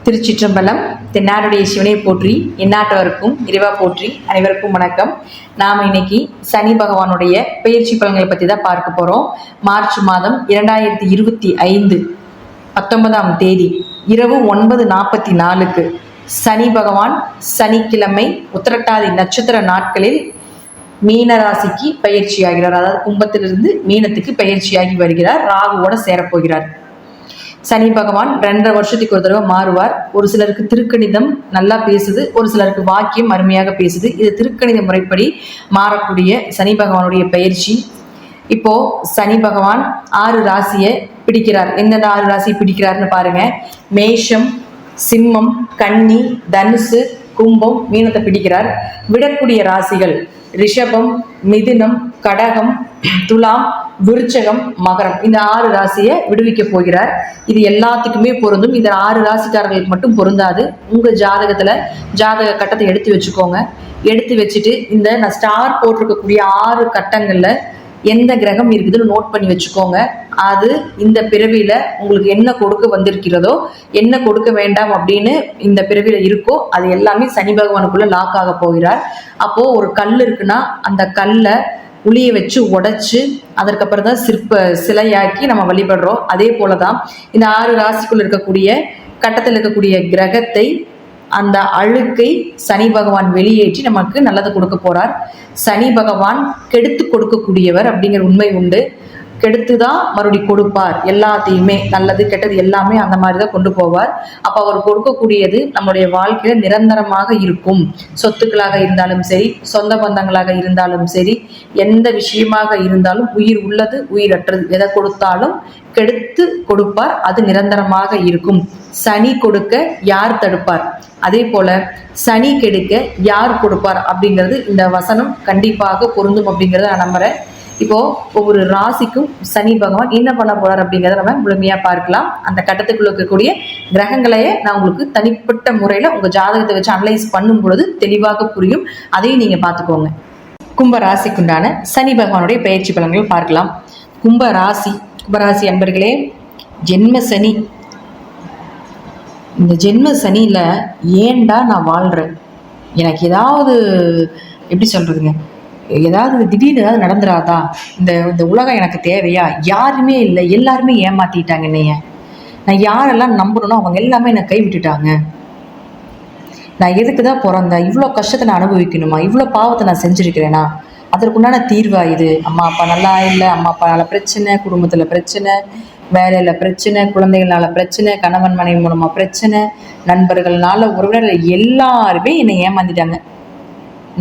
திருச்சிற்றம்பலம். தென்னாடுடைய சிவனை போற்றி, எந்நாட்டவருக்கும் இறைவா போற்றி. அனைவருக்கும் வணக்கம். நாம் இன்னைக்கு சனி பகவானுடைய பெயர்ச்சி பலன்களை பற்றி தான் பார்க்க போகிறோம். மார்ச் மாதம் 2025 19ஆம் தேதி இரவு 9:44 சனி பகவான் சனிக்கிழமை உத்திரட்டாதி நட்சத்திர நாட்களில் மீனராசிக்கு பயிற்சியாகிறார். அதாவது கும்பத்திலிருந்து மீனத்துக்கு பயிற்சியாகி வருகிறார். ராகுவோட சேரப்போகிறார். சனி பகவான் 2.5 வருஷத்துக்கு ஒரு தடவை மாறுவார். ஒரு சிலருக்கு திருக்கணிதம் நல்லா பேசுது, ஒரு சிலருக்கு வாக்கியம் அருமையாக பேசுது. இது திருக்கணித முறைப்படி மாறக்கூடிய சனி பகவானுடைய பயிற்சி. இப்போ சனி பகவான் 6 ராசியை பிடிக்கிறார். எந்தெந்த 6 ராசி பிடிக்கிறார்னு பாருங்க. மேஷம், சிம்மம், கன்னி, தனுசு, கும்பம், மீனத்தை பிடிக்கிறார். விடக்கூடிய ராசிகள் ரிஷபம், மிதுனம், கடகம், துலாம், விருச்சகம், மகரம். இந்த 6 ராசியை விடுவிக்க போகிறார். இது எல்லாத்துக்குமே பொருந்தும். இந்த 6 ராசிக்காரர்களுக்கு மட்டும் பொருந்தாது. உங்க ஜாதகத்துல ஜாதக கட்டத்தை எடுத்து வச்சுக்கோங்க. எடுத்து வச்சுட்டு இந்த நான் ஸ்டார் போட்டிருக்கக்கூடிய 6 கட்டங்கள்ல எந்த கிரகம் இருக்குதுன்னு நோட் பண்ணி வச்சுக்கோங்க. அது இந்த பிறவியில உங்களுக்கு என்ன கொடுக்க வந்திருக்கிறதோ, என்ன கொடுக்க வேண்டாம் அப்படின்னு இந்த பிறவியில இருக்கோ, அது எல்லாமே சனி பகவானுக்குள்ள லாக் ஆக போகிறார். அப்போ ஒரு கல் இருக்குன்னா அந்த கல்லை உளிய வச்சு உடைச்சு அதற்கப்புறம் தான் சிலையாக்கி நம்ம வழிபடுறோம். அதே போலதான் இந்த 6 ராசிக்குள்ள இருக்கக்கூடிய கட்டத்தில் இருக்கக்கூடிய கிரகத்தை, அந்த அழுக்கை சனி பகவான் வெளியேற்றி நமக்கு நல்லதை கொடுக்க போறார். சனி பகவான் கெடுத்து கொடுக்கக்கூடியவர் அப்படிங்கிற உண்மை உண்டு. கெடுத்து தான் மறுபடியும் கொடுப்பார். எல்லாத்தையுமே நல்லது கெட்டது எல்லாமே அந்த மாதிரி தான் கொண்டு போவார். அப்போ அவர் கொடுக்கக்கூடியது நம்மளுடைய வாழ்க்கையில நிரந்தரமாக இருக்கும். சொத்துக்களாக இருந்தாலும் சரி, சொந்த பந்தங்களாக இருந்தாலும் சரி, எந்த விஷயமாக இருந்தாலும், உயிர் உள்ளது உயிரற்றது எதை கொடுத்தாலும் கெடுத்து கொடுப்பார். அது நிரந்தரமாக இருக்கும். சனி கொடுக்க யார் தடுப்பார்? அதே போல சனி கெடுக்க யார் கொடுப்பார் அப்படிங்கிறது இந்த வசனம் கண்டிப்பாக பொருந்தும் அப்படிங்கிறத நான் நம்புறேன். இப்போ ஒவ்வொரு ராசிக்கும் சனி பகவான் என்ன பண்ண போறார் அப்படிங்கிறத நம்ம முழுமையா பார்க்கலாம். அந்த கட்டத்துக்குள்ள இருக்கக்கூடிய கிரகங்களையே நான் உங்களுக்கு தனிப்பட்ட முறையில உங்க ஜாதகத்தை வச்சு அனலைஸ் பண்ணும் பொழுது தெளிவாக புரியும். அதையும் நீங்க பார்த்துக்கோங்க. கும்ப ராசிக்குண்டான சனி பகவானுடைய பயிற்சி பலன்கள் பார்க்கலாம். கும்பராசி அன்பர்களே, ஜென்ம சனி. இந்த ஜென்ம சனியில ஏண்டா நான் வாழ்றேன், எனக்கு ஏதாவது எப்படி சொல்றதுங்க, ஏதாவது திடீர்னு ஏதாவது நடந்துராதா, இந்த உலகம் எனக்கு தேவையா, யாருமே இல்லை, எல்லாருமே ஏமாத்திட்டாங்க என்னைய, நான் யாரெல்லாம் நம்பணும்னோ அவங்க எல்லாமே என்னை கை விட்டுட்டாங்க, நான் எதுக்கு தான் பிறந்தேன், இவ்வளோ கஷ்டத்தை நான் அனுபவிக்கணுமா, இவ்வளோ பாவத்தை நான் செஞ்சுருக்கிறேனா, அதற்குண்டான தீர்வா இது? அம்மா அப்பா நல்லா இல்லை, அம்மா அப்பானால பிரச்சனை, குடும்பத்தில் பிரச்சனை, வேலையில் பிரச்சனை, குழந்தைகளால பிரச்சனை, கணவன் மனைவி மூலமாக பிரச்சனை, நண்பர்கள்னால, உறவினர்கள் எல்லாருமே என்னை ஏமாந்துட்டாங்க.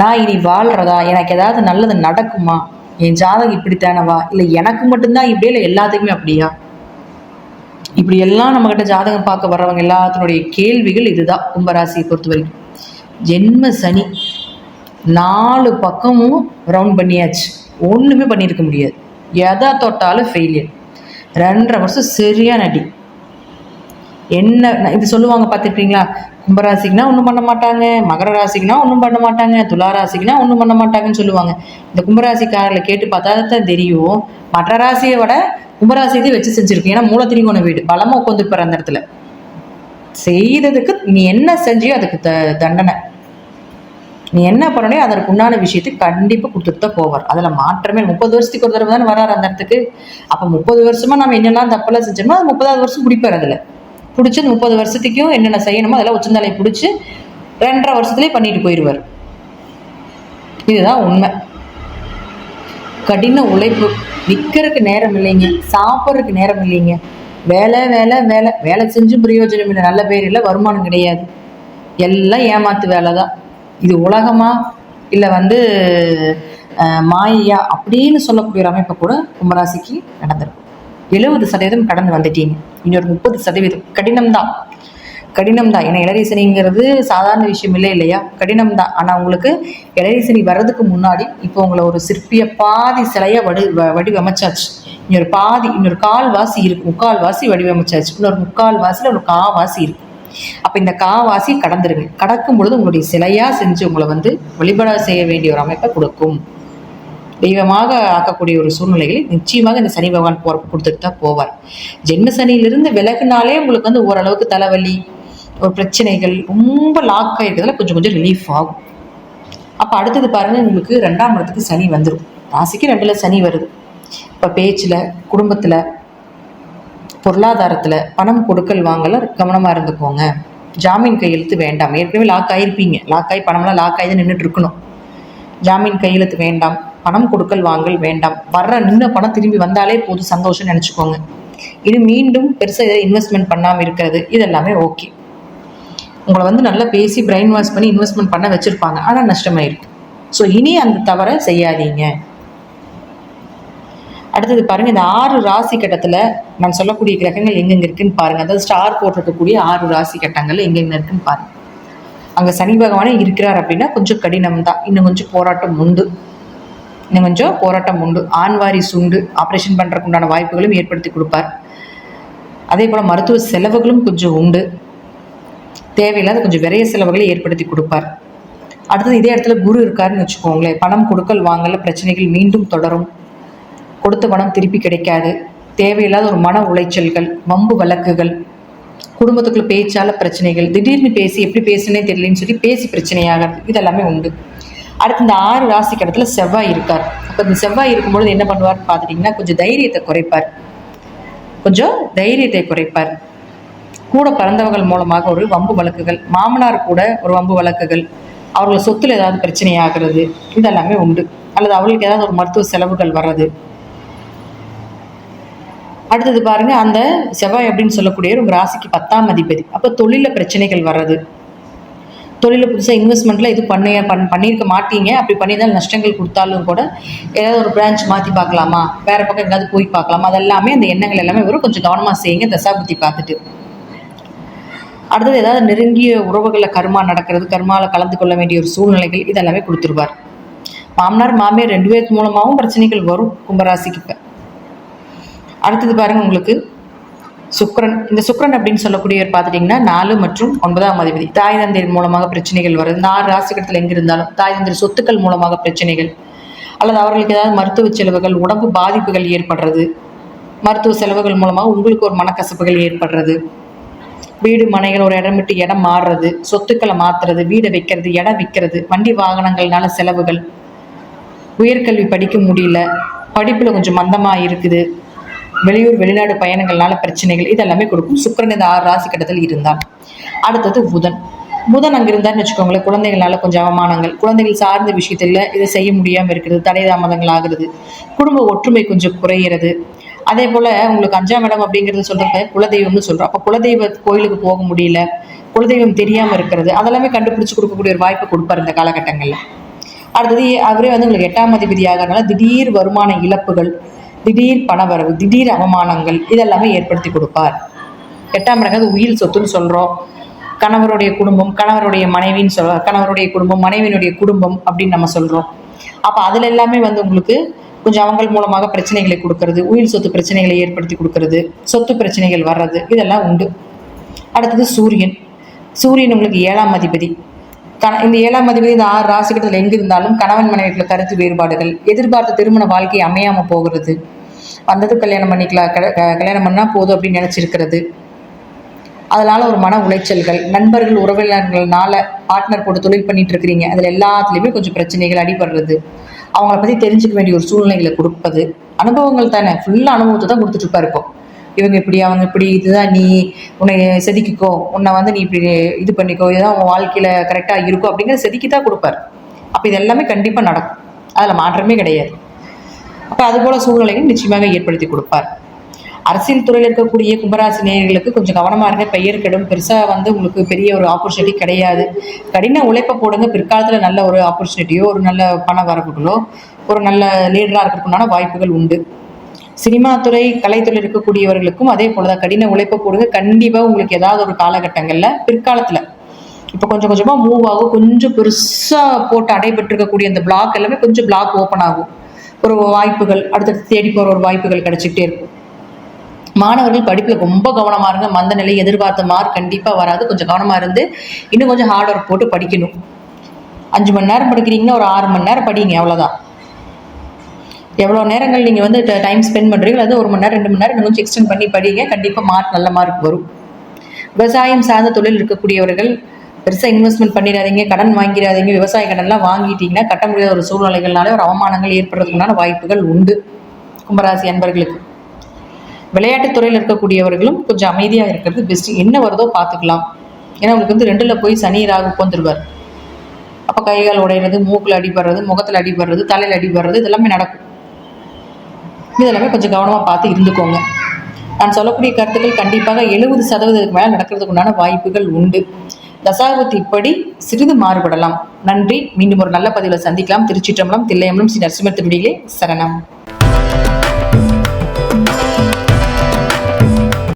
நான் இனி வாழ்றதா, எனக்கு ஏதாவது நல்லது நடக்குமா, என் ஜாதகம் இப்படித்தானவா, இல்லை எனக்கு மட்டும்தான் இப்படியே, இல்லை எல்லாத்துக்குமே அப்படியா? இப்படி எல்லாம் நம்மகிட்ட ஜாதகம் பார்க்க வர்றவங்க எல்லாத்தினுடைய கேள்விகள் இதுதான். கும்பராசியை பொறுத்த வரைக்கும் ஜென்ம சனி 4 பக்கமும் ரவுண்ட் பண்ணியாச்சு, ஒண்ணுமே பண்ணியிருக்க முடியாது. எதை தொட்டாலும் ஃபெயிலியர். 2.5 வருஷம் சரியான அடி. என்ன இது சொல்லுவாங்க பார்த்துருக்கீங்களா? கும்பராசிக்குனா ஒன்றும் பண்ண மாட்டாங்க, மகர ராசிக்குனா ஒன்றும் பண்ண மாட்டாங்க, துலா ராசிக்குனா ஒன்றும் பண்ண மாட்டாங்கன்னு சொல்லுவாங்க. இந்த கும்பராசிக்காரர்களை கேட்டு பார்த்தா தான் தெரியும், மற்ற ராசியை விட கும்பராசியத்தை வச்சு செஞ்சுருக்கு. ஏன்னா மூலத்திரிகோண வீடு பலமாக உட்காந்துருப்பார் அந்த இடத்துல. செய்ததுக்கு நீ என்ன செஞ்சியோ அதுக்கு தண்டனை, நீ என்ன பண்ணணும் அதற்கு உண்டான விஷயத்தை கண்டிப்பாக கொடுத்துட்டு தான் போவார். அதில் மாற்றமே. 30 வருஷத்துக்கு ஒரு தடவை தானே வராரு அந்த இடத்துக்கு. அப்போ 30 வருஷமா நம்ம என்னெல்லாம் தப்பெல்லாம் செஞ்சோமோ அது 30வது வருஷம் பிடிப்பார். அதில் பிடிச்சி 30 வருஷத்துக்கும் என்னென்ன செய்யணுமோ அதெல்லாம் உச்சந்தலையை பிடிச்சி 2.5 வருஷத்துலேயே பண்ணிட்டு போயிடுவார். இதுதான் உண்மை. கடின உழைப்பு. நிற்கிறதுக்கு நேரம் இல்லைங்க, சாப்பிட்றதுக்கு நேரம் இல்லைங்க, வேலை வேலை வேலை வேலை செஞ்சும் பிரயோஜனம் இல்லை, நல்ல பேர் இல்லை, வருமானம் கிடையாது, எல்லாம் ஏமாத்து வேலை தான். இது உலகமா இல்லை மாயா அப்படின்னு சொல்லக்கூடிய ஒரு அமைப்பை கூட கும்பராசிக்கு நடந்திருக்கும். 70% கடந்து வந்துட்டீங்க. இன்னொரு 30% கடினம் தான். ஏன்னா இளரீசனிங்கிறது சாதாரண விஷயம் இல்லை இல்லையா? கடினம் தான். ஆனால் உங்களுக்கு இளரீசனி வர்றதுக்கு முன்னாடி இப்போ உங்களை ஒரு சிற்பிய பாதி சிலையா வடிவமைச்சாச்சு. இன்னொரு கால்வாசி இருக்கு, 3/4 வாசி வடிவமைச்சாச்சு. இன்னொரு 3/4 வாசியில் ஒரு காவாசி இருக்கு. அப்போ இந்த காவாசி கடந்துருங்க. கடக்கும் பொழுது உங்களுடைய சிலையா செஞ்சு உங்களை வழிபாடு செய்ய வேண்டிய ஒரு அமைப்பை கொடுக்கும். தெய்வமாக ஆக்கக்கூடிய ஒரு சூழ்நிலைகளை நிச்சயமாக இந்த சனி பகவான் கொடுத்துட்டு தான் போவார். ஜென்ம சனியிலிருந்து விலகுனாலே உங்களுக்கு ஓரளவுக்கு தலைவலி, ஒரு பிரச்சனைகள் ரொம்ப லாக் ஆகிருக்கிறதுல கொஞ்சம் கொஞ்சம் ரிலீஃப் ஆகும். அப்போ அடுத்தது பாருங்கள், உங்களுக்கு 2ஆம் இடத்துக்கு சனி வந்துடும். ராசிக்கு 2ல் சனி வருது. இப்போ பேச்சில், குடும்பத்தில், பொருளாதாரத்தில், பணம் கொடுக்கல் வாங்கல கவனமாக இருந்துக்கோங்க. ஜாமீன் கையெழுத்து வேண்டாம். ஏற்கனவே லாக் ஆகிருப்பீங்க. லாக் ஆகி பணம்லாம் லாக் ஆகி தான் நின்றுட்டு இருக்கணும். ஜாமீன் கையெழுத்து வேண்டாம். பணம் கொடுக்கல் வாங்கல் வேண்டாம். வர்ற நின்ன பணம் திரும்பி வந்தாலே போதும், சந்தோஷம்னு நினச்சிக்கோங்க. இது மீண்டும் பெருசாக எதாவது இன்வெஸ்ட்மெண்ட் பண்ணாமல் இருக்கிறது, இதெல்லாமே ஓகே. உங்களை வந்து நல்லா பேசி பிரெயின் வாஷ் பண்ணி இன்வெஸ்ட்மெண்ட் பண்ண வச்சுருப்பாங்க, ஆனால் நஷ்டமாயிருக்கு. ஸோ இனி அந்த தவறை செய்யாதீங்க. அடுத்தது பாருங்கள், இந்த 6 ராசி கட்டத்தில் நான் சொல்லக்கூடிய கிரகங்கள் எங்கெங்கே இருக்குன்னு பாருங்கள். அதாவது ஸ்டார் போட்டிருக்கக்கூடிய 6 ராசி கட்டங்கள் எங்கெங்கே இருக்குன்னு பாருங்கள். அங்கே சனி பகவானே இருக்கிறார் அப்படின்னா கொஞ்சம் கடினம் தான். இன்னும் கொஞ்சம் போராட்டம் உண்டு. ஆண்வாரி சுண்டு ஆப்ரேஷன் பண்ணுறதுக்கு உண்டான வாய்ப்புகளும் ஏற்படுத்தி கொடுப்பார். அதே போல் மருத்துவ செலவுகளும் கொஞ்சம் உண்டு. தேவையில்லாத கொஞ்சம் விரைய செலவுகளை ஏற்படுத்தி கொடுப்பார். அடுத்தது இதே இடத்துல குரு இருக்காருன்னு வச்சுக்கோங்களேன். பணம் கொடுக்கல் வாங்கல பிரச்சனைகள் மீண்டும் தொடரும். கொடுத்த பணம் திருப்பி கிடைக்காது. தேவையில்லாத ஒரு மன உளைச்சல்கள், வம்பு வழக்குகள், குடும்பத்துக்குள்ள பேச்சால பிரச்சனைகள், திடீர்னு பேசி எப்படி பேசுனே தெரியலன்னு சொல்லி பேசி பிரச்சனையாகிறது, இதெல்லாமே உண்டு. அடுத்து இந்த 6 ராசி கடத்துல செவ்வாய் இருக்கார். அப்போ இந்த செவ்வாய் இருக்கும்பொழுது என்ன பண்ணுவார்னு பார்த்துட்டிங்கன்னா கொஞ்சம் தைரியத்தை குறைப்பார். கூட பிறந்தவர்கள் மூலமாக ஒரு வம்பு வழக்குகள், மாமனார் கூட ஒரு வம்பு வழக்குகள், அவர்கள் சொத்துல ஏதாவது பிரச்சனை ஆகிறது, இதெல்லாமே உண்டு. அல்லது அவர்களுக்கு ஏதாவது ஒரு மருத்துவ செலவுகள் வர்றது. அடுத்தது பாருங்க, அந்த செவ்வாய் அப்படின்னு சொல்லக்கூடிய உங்க ராசிக்கு 10ஆம் அதிபதி. அப்போ தொழில பிரச்சனைகள் வர்றது, தொழில புதுசாக இன்வெஸ்ட்மெண்ட்ல இது பண்ணியிருக்க மாட்டீங்க. அப்படி பண்ணிதான் நஷ்டங்கள் கொடுத்தாலும் கூட ஏதாவது ஒரு பிரான்ச் மாற்றி பார்க்கலாமா, வேற பக்கம் எங்காவது போய் பார்க்கலாமா, அதெல்லாமே அந்த எண்ணங்கள் எல்லாமே வரும். கொஞ்சம் கவனமாக செய்யுங்க தசாபுத்தி பார்த்துட்டு. அடுத்தது ஏதாவது நெருங்கிய உறவுகளில் கர்மா நடக்கிறது, கர்மாவில் கலந்து கொள்ள வேண்டிய ஒரு சூழ்நிலைகள், இதெல்லாமே கொடுத்துருவார். மாமனார் மாமியார் 2 பேருக்கு மூலமாகவும் பிரச்சனைகள் வரும் கும்பராசிக்கு. இப்போ அடுத்தது பாருங்க, உங்களுக்கு சுக்கிரன். இந்த சுக்கிரன் அப்படின்னு சொல்லக்கூடியவர் பார்த்துட்டிங்கன்னா 4 மற்றும் 9ஆம் அதிபதி. தாய் தந்தையர் மூலமாக பிரச்சனைகள் வருது. இந்த 6 ராசிகட்டத்தில் எங்கே இருந்தாலும் தாய் தந்தையர் சொத்துக்கள் மூலமாக பிரச்சனைகள், அல்லது அவர்களுக்கு ஏதாவது மருத்துவ செலவுகள், உடம்பு பாதிப்புகள் ஏற்படுறது, மருத்துவ செலவுகள் மூலமாக உங்களுக்கு ஒரு மனக்கசப்புகள் ஏற்படுறது, வீடு மனைகள் ஒரு இடம் விட்டு இடம் மாறுறது, சொத்துக்களை மாற்றுறது, வீடை வைக்கிறது, இடம் விற்கிறது, வண்டி வாகனங்கள்னால செலவுகள், உயர்கல்வி படிக்க முடியல, படிப்பில் கொஞ்சம் மந்தமாக இருக்குது, வெளியூர் வெளிநாடு பயணங்கள்னால பிரச்சனைகள், இதெல்லாமே கொடுக்கும் சுக்கிரன் இந்த 6 ராசி கட்டத்தில் இருந்தால். அடுத்தது புதன் அங்கே இருந்தான்னு வச்சுக்கோங்களேன். குழந்தைகளால கொஞ்சம் அவமானங்கள், குழந்தைகள் சார்ந்த விஷயத்தில் இதை செய்ய முடியாமல் இருக்கிறது, தடை தாமதங்கள் ஆகிறது, குடும்ப ஒற்றுமை கொஞ்சம் குறையிறது. அதே போல் உங்களுக்கு 5ஆம் இடம் அப்படிங்கிறது சொல்கிறப்ப குலதெய்வம்னு சொல்கிறோம். அப்போ குலதெய்வ கோயிலுக்கு போக முடியல, குலதெய்வம் தெரியாமல் இருக்கிறது, அதெல்லாமே கண்டுபிடிச்சு கொடுக்கக்கூடிய ஒரு வாய்ப்பு கொடுப்பார் இந்த காலகட்டங்களில். அடுத்தது அவரே வந்து உங்களுக்கு 8ஆம் அதிபதி ஆகிறதுனால திடீர் வருமான இழப்புகள், திடீர் பணவரவு, திடீர் அவமானங்கள், இதெல்லாமே ஏற்படுத்தி கொடுப்பார். 8ஆம் இடம் உயில் சொத்துன்னு சொல்கிறோம். கணவருடைய குடும்பம், கணவருடைய மனைவின்னு சொல்கிறோம், கணவருடைய குடும்பம், மனைவியினுடைய குடும்பம் அப்படின்னு நம்ம சொல்கிறோம். அப்போ அதில் எல்லாமே வந்து உங்களுக்கு கொஞ்சம் அவங்கள் மூலமாக பிரச்சனைகளை கொடுக்கறது, உயில் சொத்து பிரச்சனைகளை ஏற்படுத்தி கொடுக்கறது, சொத்து பிரச்சனைகள் வர்றது, இதெல்லாம் உண்டு. அடுத்தது சூரியன் உங்களுக்கு 7ஆம் அதிபதி. இந்த 7ஆம் அதிபதி இந்த 6 ராசிகட்டத்தில் எங்கே இருந்தாலும் கணவன் மனைவிக்குள்ள கருத்து வேறுபாடுகள், எதிர்பார்த்த திருமண வாழ்க்கை அமையாமல் போகிறது, வந்தது கல்யாணம் பண்ணிக்கலாம், கல்யாணம் பண்ணால் போதும் அப்படின்னு நினச்சிருக்கிறது, அதனால ஒரு மன உளைச்சல்கள், நண்பர்கள் உறவினர்கள்னால பார்ட்னர் போட்டு தொழில் பண்ணிட்டு இருக்கிறீங்க, அதில் எல்லாத்துலேயுமே கொஞ்சம் பிரச்சனைகள் அடிபடுறது, அவங்கள பற்றி தெரிஞ்சுக்க வேண்டிய ஒரு சூழ்நிலைகளை கொடுப்பது. அனுபவங்கள் தானே, ஃபுல்லாக அனுபவத்தை தான் கொடுத்துட்டு இருப்பார். இப்போ இவங்க இப்படி அவங்க இப்படி, இதுதான் நீ உன்னை செதுக்கிக்கோ, உன்னை வந்து நீ இப்படி இது பண்ணிக்கோ, இதுதான் உன் வாழ்க்கையில் கரெக்டாக இருக்கும் அப்படிங்கிறத செதுக்கி தான் கொடுப்பார். அப்போ இது எல்லாமே கண்டிப்பாக நடக்கும், அதில் மாற்றமே கிடையாது. அப்போ அதுபோல் சூழ்நிலைகள் நிச்சயமாக ஏற்படுத்தி கொடுப்பார். அரசியல் துறையில் இருக்கக்கூடிய கும்பராசி நேயர்களுக்கு கொஞ்சம் கவனமாக இருங்க. பெயர் கெடும். பெருசாக வந்து உங்களுக்கு பெரிய ஒரு ஆப்பர்ச்சுனிட்டி கிடையாது. கடின உழைப்பை போடுங்க. பிற்காலத்தில் நல்ல ஒரு ஆப்பர்ச்சுனிட்டியோ, ஒரு நல்ல பண வரவுகளோ, ஒரு நல்ல லீடராக இருக்கிறதுக்குண்டான வாய்ப்புகள் உண்டு. சினிமா துறை, கலைத்துறை இருக்கக்கூடியவர்களுக்கும் அதே போல தான் கடின உழைப்பை போடுங்க. கண்டிப்பாக உங்களுக்கு ஏதாவது ஒரு காலகட்டங்களில் பிற்காலத்தில் இப்போ கொஞ்சம் கொஞ்சமாக மூவ் ஆகும். கொஞ்சம் பெருசாக போட்டு அடைபெற்றிருக்கக்கூடிய அந்த பிளாக் எல்லாமே கொஞ்சம் பிளாக் ஓப்பன் ஆகும். ஒரு வாய்ப்புகள் அடுத்தடுத்து தேடி போகிற ஒரு வாய்ப்புகள் கிடைச்சிக்கிட்டே இருக்கும். மாணவர்கள் படிப்பில் ரொம்ப கவனமாக இருங்க. மந்த நிலை, எதிர்பார்த்த மார்க் கண்டிப்பாக வராது. கொஞ்சம் கவனமாக இருந்து இன்னும் கொஞ்சம் ஹார்ட் ஒர்க் போட்டு படிக்கணும். 5 மணி நேரம் படிக்கிறீங்கன்னா ஒரு 6 மணி நேரம் படிங்க, அவ்வளோதான். எவ்வளோ நேரங்கள் நீங்கள் வந்து டைம் ஸ்பெண்ட் பண்ணுறீங்களோ அது 1 மணி நேரம் 2 மணி நேரம் இன்னும் கொஞ்சம் எக்ஸ்டெண்ட் பண்ணி படிங்க. கண்டிப்பாக நல்ல மார்க் வரும். விவசாயம் சார்ந்த தொழில் இருக்கக்கூடியவர்கள் பெருசாக இன்வெஸ்ட்மெண்ட் பண்ணிடாதீங்க, கடன் வாங்கிடாதீங்க. விவசாய கடன்லாம் வாங்கிட்டீங்கன்னா கட்ட முடியாத ஒரு சூழ்நிலைகள்னால ஒரு அவமானங்கள் ஏற்படுறதுக்குண்டான வாய்ப்புகள் உண்டு. கும்பராசி அன்பர்களுக்கு விளையாட்டுத் துறையில் இருக்கக்கூடியவர்களும் கொஞ்சம் அமைதியாக இருக்கிறது பெஸ்ட். என்ன வருதோ பார்த்துக்கலாம். ஏன்னா உங்களுக்கு 2ல் போய் சனி ராகு உட்காந்துருவார். அப்போ கைகால் உடையிறது, மூக்கில் அடிபடுறது, முகத்தில் அடிபடுறது, தலையில் அடிபடுறது இதெல்லாமே நடக்கும். இதெல்லாமே கொஞ்சம் கவனமாக பார்த்து இருந்துக்கோங்க. நான் சொல்லக்கூடிய கருத்துக்கள் கண்டிப்பாக 70% மேலே நடக்கிறதுக்கு உண்டான வாய்ப்புகள் உண்டு. தசாபுத்தி இப்படி சிறிது மாறுபடலாம். நன்றி. மீண்டும் ஒரு நல்ல பதிவில் சந்திக்கலாம். திருச்சிற்றம்பலம், தில்லையம்பலம், ஸ்ரீ நரசிம்மர் திருவடிகளே சரணம்.